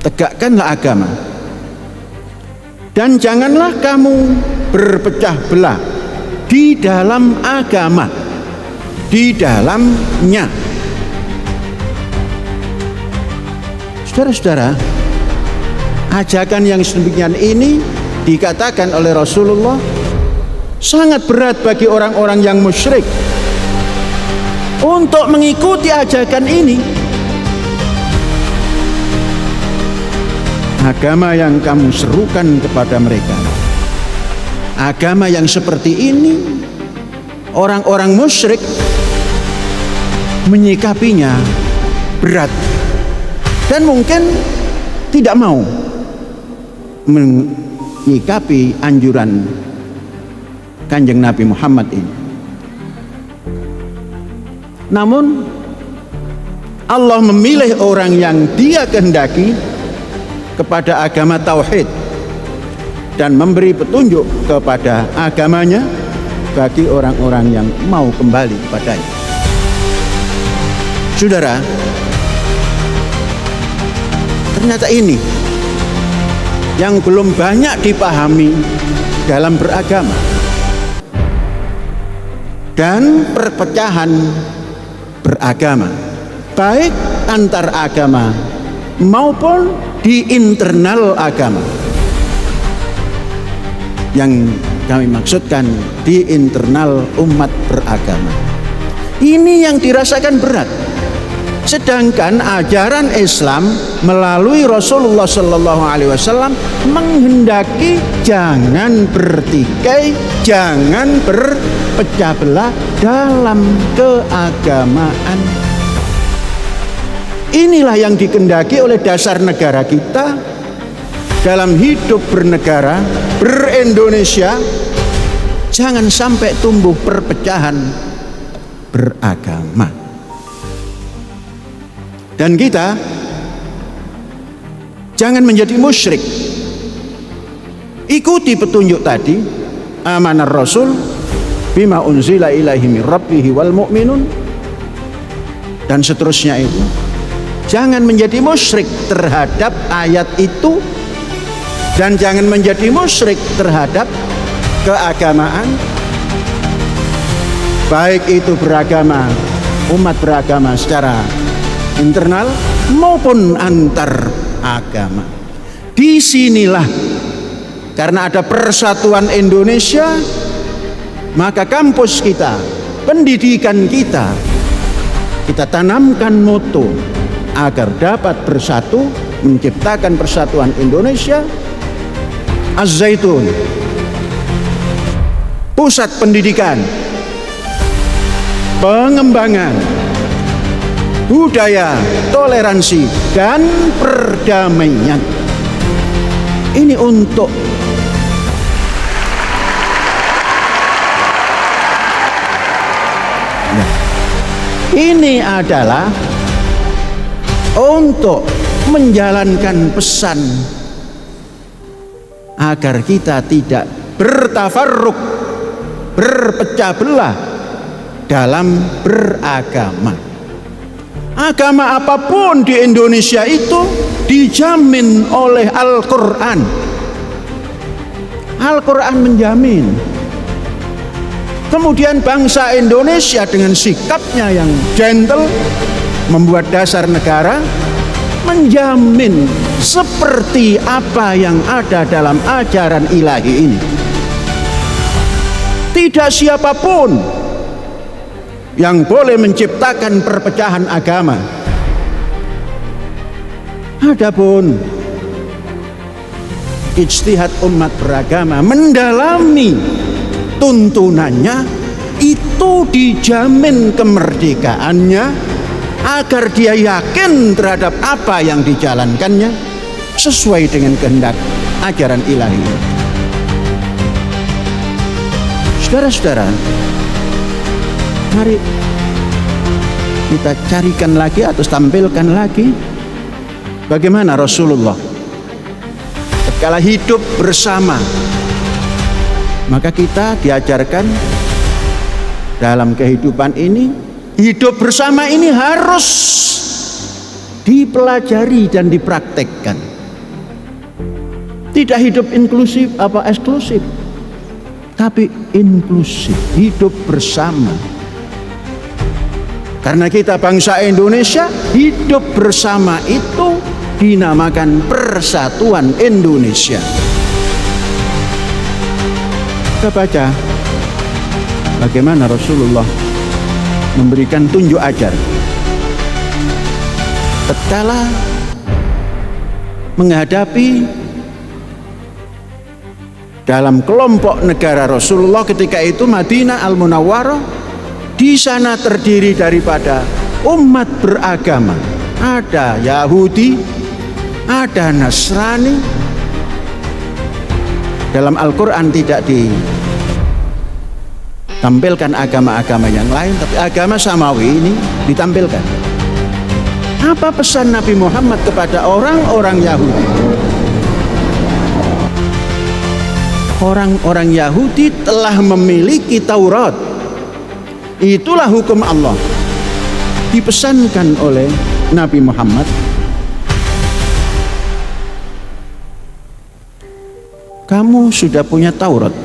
Tegakkanlah agama, dan janganlah kamu berpecah belah di dalam agama, di dalamnya. Saudara-saudara, ajakan yang sedemikian ini dikatakan oleh Rasulullah sangat berat bagi orang-orang yang musyrik untuk mengikuti ajakan ini. Agama yang kamu serukan kepada mereka, agama yang seperti ini, orang-orang musyrik menyikapinya berat dan mungkin tidak mau menyikapi anjuran Kanjeng Nabi Muhammad ini. Namun Allah memilih orang yang Dia kehendaki kepada agama tauhid dan memberi petunjuk kepada agamanya bagi orang-orang yang mau kembali kepadanya. Saudara, ternyata ini yang belum banyak dipahami dalam beragama, dan perpecahan beragama, baik antar agama maupun di internal agama. Yang kami maksudkan di internal umat beragama. Ini yang dirasakan berat. Sedangkan ajaran Islam melalui Rasulullah Sallallahu Alaihi Wasallam menghendaki jangan bertikai, jangan berpecah belah dalam keagamaan. Inilah yang dikehendaki oleh dasar negara kita dalam hidup bernegara, ber-Indonesia. Jangan sampai tumbuh perpecahan beragama. Dan kita jangan menjadi musyrik. Ikuti petunjuk tadi, amanar Rasul bima unzila ilaihi min rabbihi wal mu'minun, dan seterusnya itu. Jangan menjadi musyrik terhadap ayat itu, dan jangan menjadi musyrik terhadap keagamaan, baik itu beragama, umat beragama secara internal maupun antar agama. Disinilah, karena ada persatuan Indonesia, maka kampus kita, pendidikan kita tanamkan moto agar dapat bersatu menciptakan persatuan Indonesia. Az-Zaitun, pusat pendidikan, pengembangan budaya, toleransi, dan perdamaian. Ini untuk ini adalah untuk menjalankan pesan agar kita tidak bertafarruq, berpecah belah dalam beragama. Agama apapun di Indonesia itu dijamin oleh Al-Quran. Al-Quran menjamin. Kemudian bangsa Indonesia dengan sikapnya yang gentle membuat dasar negara menjamin seperti apa yang ada dalam ajaran ilahi ini. Tidak siapapun yang boleh menciptakan perpecahan agama. Adapun ijtihad umat beragama mendalami tuntunannya, itu dijamin kemerdekaannya agar dia yakin terhadap apa yang dijalankannya sesuai dengan kehendak ajaran ilahi. Saudara-saudara, mari kita carikan lagi atau tampilkan lagi Bagaimana Rasulullah tatkala hidup bersama, maka kita diajarkan dalam kehidupan ini, hidup bersama ini harus dipelajari dan dipraktekkan. Tidak hidup inklusif apa eksklusif, tapi inklusif, hidup bersama. Karena kita bangsa Indonesia, hidup bersama itu dinamakan Persatuan Indonesia. Kita baca bagaimana Rasulullah memberikan tunjuk ajar tatkala menghadapi dalam kelompok negara Rasulullah ketika itu Madinah Al-Munawwarah. Di sana terdiri daripada umat beragama, ada Yahudi, ada Nasrani. Dalam Al-Quran tidak ditampilkan agama-agama yang lain, tapi agama samawi ini ditampilkan. Apa pesan Nabi Muhammad kepada orang-orang Yahudi? Orang-orang Yahudi telah memiliki Taurat. Itulah hukum Allah. Dipesankan oleh Nabi Muhammad, kamu sudah punya Taurat,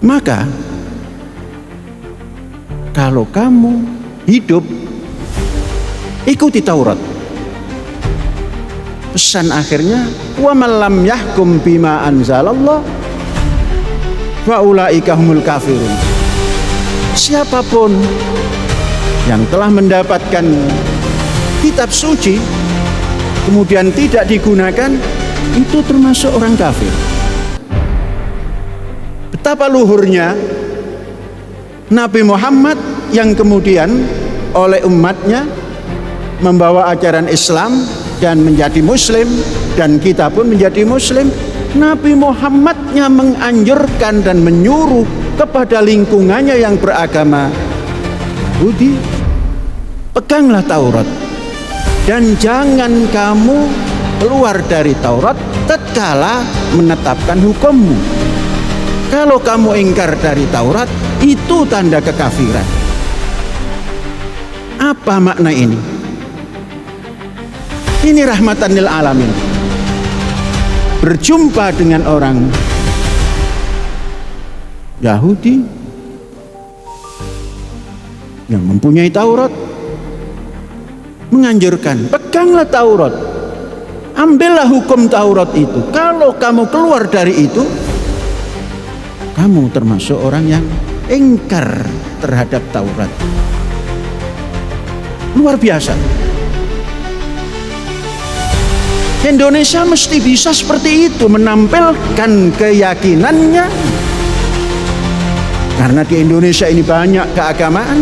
maka kalau kamu hidup ikuti Taurat. Pesan akhirnya, wa man lam yahkum bima anzalallah fa ulaika humul kafirun. Siapapun yang telah mendapatkan kitab suci kemudian tidak digunakan, itu termasuk orang kafir. Betapa luhurnya Nabi Muhammad yang kemudian oleh umatnya membawa ajaran Islam dan menjadi muslim, dan kita pun menjadi muslim. Nabi Muhammadnya menganjurkan dan menyuruh kepada lingkungannya yang beragama Yahudi, peganglah Taurat dan jangan kamu keluar dari Taurat tatkala menetapkan hukummu. Kalau kamu ingkar dari Taurat, itu tanda kekafiran. Apa makna ini? Ini rahmatan lil alamin. Berjumpa dengan orang Yahudi yang mempunyai Taurat, menganjurkan, peganglah Taurat, ambillah hukum Taurat itu. Kalau kamu keluar dari itu, kamu termasuk orang yang ingkar terhadap Taurat. Luar biasa. Indonesia mesti bisa seperti itu, menampilkan keyakinannya. Karena di Indonesia ini banyak keagamaan,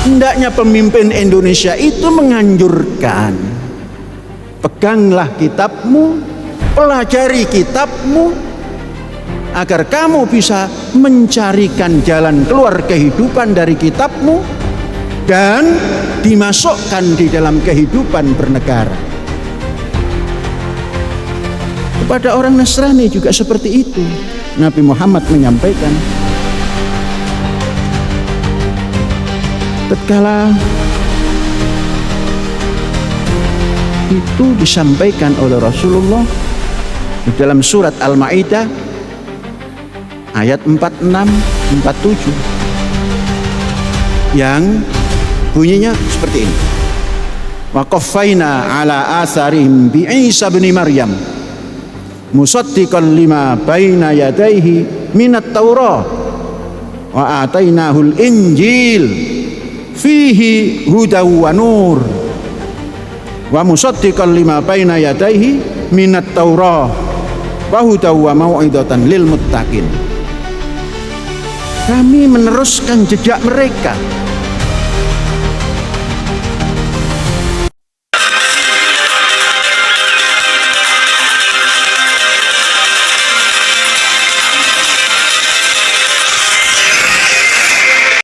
hendaknya pemimpin Indonesia itu menganjurkan, peganglah kitabmu, pelajari kitabmu, agar kamu bisa mencarikan jalan keluar kehidupan dari kitabmu dan dimasukkan di dalam kehidupan bernegara. Kepada orang Nasrani juga seperti itu. Nabi Muhammad menyampaikan, tatkala itu disampaikan oleh Rasulullah di dalam surat Al-Maidah ayat 46, 47 yang bunyinya seperti ini. Wa qaffayna ala atharihim bi Isa bin Maryam musaddiqan lima baina yadayhi minat Taurah wa atainahul Injil fihi hudaw wa nur wa musaddiqan lima baina yadayhi minat Taurah wa hudaw wa mau'idatan lil muttaqin. Kami meneruskan jejak mereka